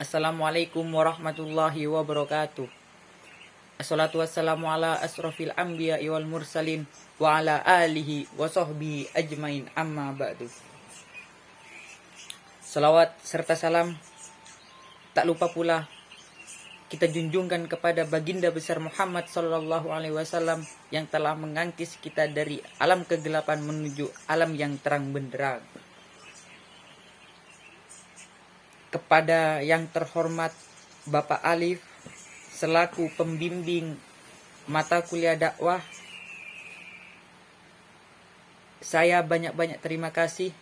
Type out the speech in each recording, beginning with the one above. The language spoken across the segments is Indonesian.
Assalamualaikum warahmatullahi wabarakatuh. Assalatu wassalamu ala asrafil anbiya wal mursalin wa ala alihi wa sahbihi ajmain amma ba'du. Salawat serta salam tak lupa pula kita junjungkan kepada baginda besar Muhammad sallallahu alaihi wasallam yang telah mengangkis kita dari alam kegelapan menuju alam yang terang benderang. Kepada yang terhormat Bapak Alif selaku pembimbing mata kuliah dakwah, saya banyak-banyak terima kasih.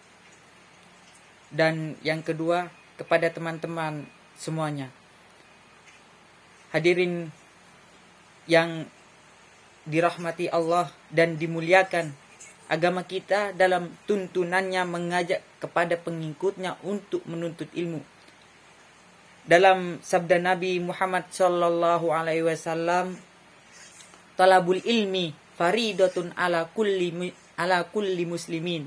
Dan yang kedua, kepada teman-teman semuanya. Hadirin yang dirahmati Allah dan dimuliakan, agama kita dalam tuntunannya mengajak kepada pengikutnya untuk menuntut ilmu. Dalam sabda Nabi Muhammad sallallahu alaihi wasallam, talabul ilmi faridatun ala kulli muslimin.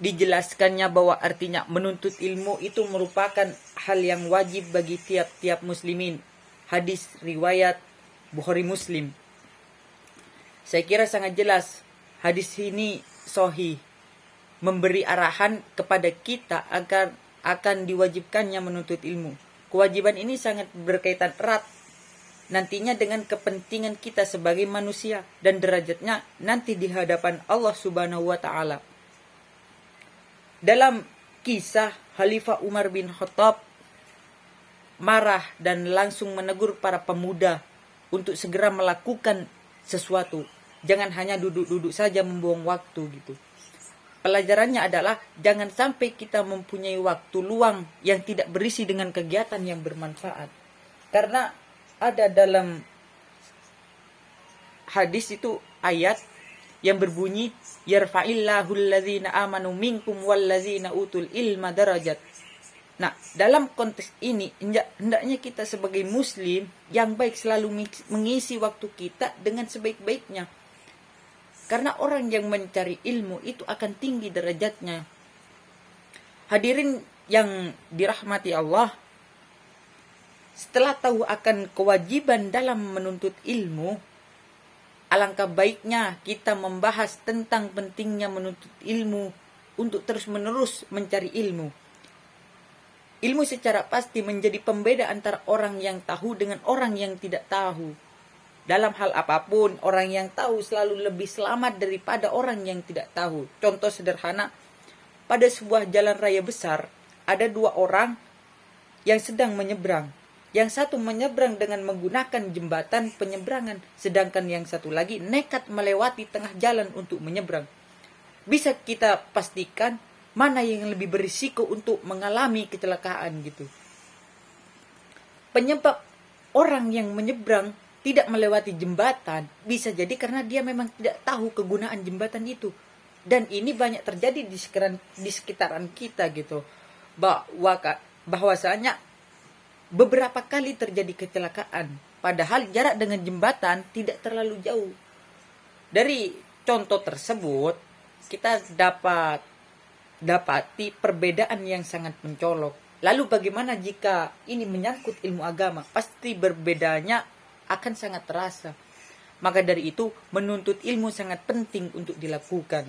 Dijelaskannya bahwa artinya menuntut ilmu itu merupakan hal yang wajib bagi tiap-tiap muslimin. Hadis riwayat Bukhari Muslim. Saya kira sangat jelas hadis ini sahih, memberi arahan kepada kita akan diwajibkannya menuntut ilmu. Kewajiban ini sangat berkaitan erat nantinya dengan kepentingan kita sebagai manusia dan derajatnya nanti di hadapan Allah Subhanahu wa taala. Dalam kisah Khalifah Umar bin Khattab marah dan langsung menegur para pemuda untuk segera melakukan sesuatu. Jangan hanya duduk-duduk saja membuang waktu gitu. Pelajarannya adalah jangan sampai kita mempunyai waktu luang yang tidak berisi dengan kegiatan yang bermanfaat. Karena ada dalam hadis itu ayat yang berbunyi yarfa'illahu allazina amanu minkum wallazina utul ilma darajat. Nah, dalam konteks ini hendaknya kita sebagai muslim yang baik selalu mengisi waktu kita dengan sebaik-baiknya. Karena orang yang mencari ilmu itu akan tinggi derajatnya. Hadirin yang dirahmati Allah, setelah tahu akan kewajiban dalam menuntut ilmu, alangkah baiknya kita membahas tentang pentingnya menuntut ilmu untuk terus-menerus mencari ilmu. Ilmu secara pasti menjadi pembeda antara orang yang tahu dengan orang yang tidak tahu. Dalam hal apapun, orang yang tahu selalu lebih selamat daripada orang yang tidak tahu. Contoh sederhana, pada sebuah jalan raya besar, ada dua orang yang sedang menyeberang. Yang satu menyeberang dengan menggunakan jembatan penyeberangan, sedangkan yang satu lagi nekat melewati tengah jalan untuk menyeberang. Bisa kita pastikan mana yang lebih berisiko untuk mengalami kecelakaan gitu. Penyebab orang yang menyeberang tidak melewati jembatan bisa jadi karena dia memang tidak tahu kegunaan jembatan itu. Dan ini banyak terjadi di sekitaran kita gitu. Bahwasanya beberapa kali terjadi kecelakaan, padahal jarak dengan jembatan tidak terlalu jauh. Dari contoh tersebut, kita dapati perbedaan yang sangat mencolok. Lalu bagaimana jika ini menyangkut ilmu agama? Pasti berbedanya akan sangat terasa. Maka dari itu, menuntut ilmu sangat penting untuk dilakukan.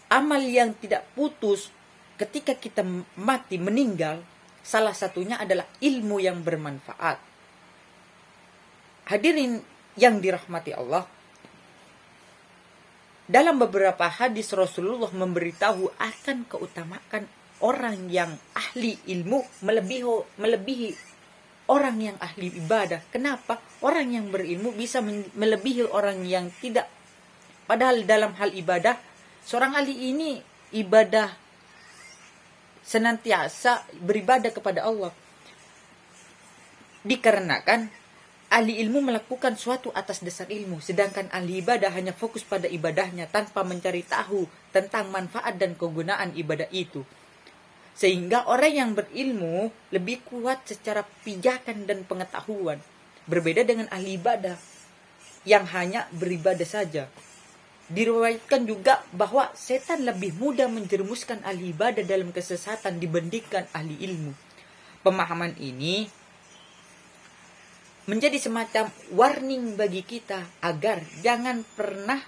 Amal yang tidak putus ketika kita mati meninggal, salah satunya adalah ilmu yang bermanfaat. Hadirin yang dirahmati Allah, dalam beberapa hadis Rasulullah memberitahu akan keutamaan orang yang ahli ilmu melebihi orang yang ahli ibadah. Kenapa? Orang yang berilmu bisa melebihi orang yang tidak. Padahal dalam hal ibadah, seorang ahli ini ibadah senantiasa beribadah kepada Allah. Dikarenakan ahli ilmu melakukan suatu atas dasar ilmu, sedangkan ahli ibadah hanya fokus pada ibadahnya tanpa mencari tahu tentang manfaat dan kegunaan ibadah itu. Sehingga orang yang berilmu lebih kuat secara pijakan dan pengetahuan. Berbeda dengan ahli ibadah yang hanya beribadah saja. Diriwayatkan juga bahwa setan lebih mudah menjerumuskan ahli ibadah dalam kesesatan dibandingkan ahli ilmu. Pemahaman ini menjadi semacam warning bagi kita agar jangan pernah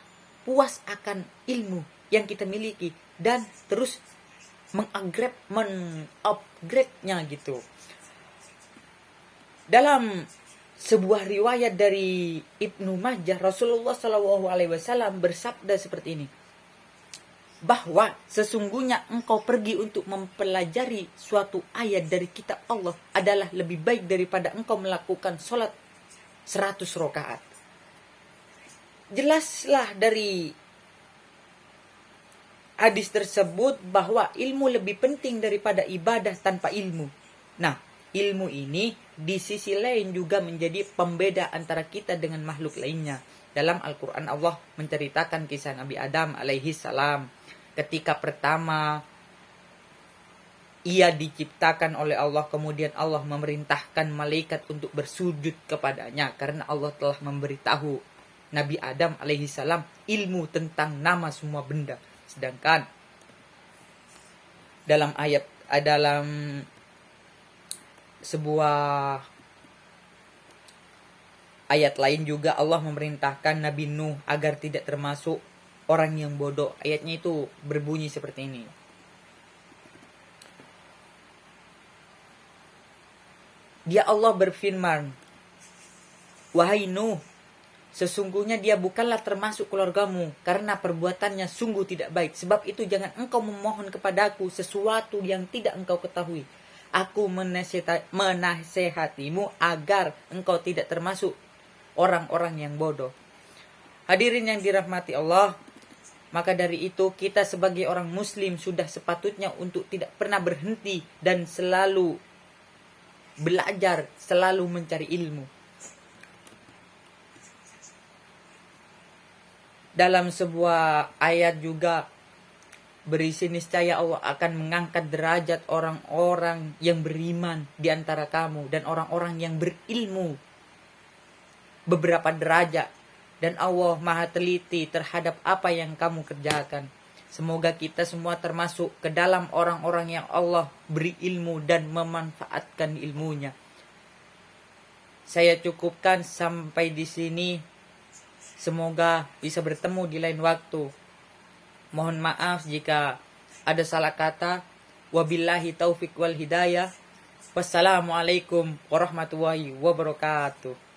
puas akan ilmu yang kita miliki dan terus mengupgrade-nya gitu. Dalam sebuah riwayat dari Ibnu Majah, Rasulullah SAW bersabda seperti ini, bahwa sesungguhnya engkau pergi untuk mempelajari suatu ayat dari kitab Allah adalah lebih baik daripada engkau melakukan sholat 100 rakaat. Jelaslah dari hadis tersebut bahwa ilmu lebih penting daripada ibadah tanpa ilmu. Nah, ilmu ini di sisi lain juga menjadi pembeda antara kita dengan makhluk lainnya. Dalam Al-Quran Allah menceritakan kisah Nabi Adam alaihi salam. Ketika pertama ia diciptakan oleh Allah, kemudian Allah memerintahkan malaikat untuk bersujud kepadanya karena Allah telah memberitahu Nabi Adam alaihi salam ilmu tentang nama semua benda. Sedangkan dalam sebuah ayat lain juga Allah memerintahkan Nabi Nuh agar tidak termasuk orang yang bodoh. Ayatnya itu berbunyi seperti ini. Dia Allah berfirman, "Wahai Nuh, sesungguhnya dia bukanlah termasuk keluargamu karena perbuatannya sungguh tidak baik. Sebab itu jangan engkau memohon kepadaku sesuatu yang tidak engkau ketahui. Aku menasehatimu agar engkau tidak termasuk orang-orang yang bodoh." Hadirin yang dirahmati Allah, maka dari itu kita sebagai orang muslim sudah sepatutnya untuk tidak pernah berhenti dan selalu belajar, selalu mencari ilmu. Dalam sebuah ayat juga berisi niscaya Allah akan mengangkat derajat orang-orang yang beriman di antara kamu dan orang-orang yang berilmu beberapa derajat, dan Allah maha teliti terhadap apa yang kamu kerjakan. Semoga kita semua termasuk ke dalam orang-orang yang Allah beri ilmu dan memanfaatkan ilmunya. Saya cukupkan sampai di sini. Semoga bisa bertemu di lain waktu. Mohon maaf jika ada salah kata. Wabillahi taufik wal hidayah. Wassalamualaikum warahmatullahi wabarakatuh.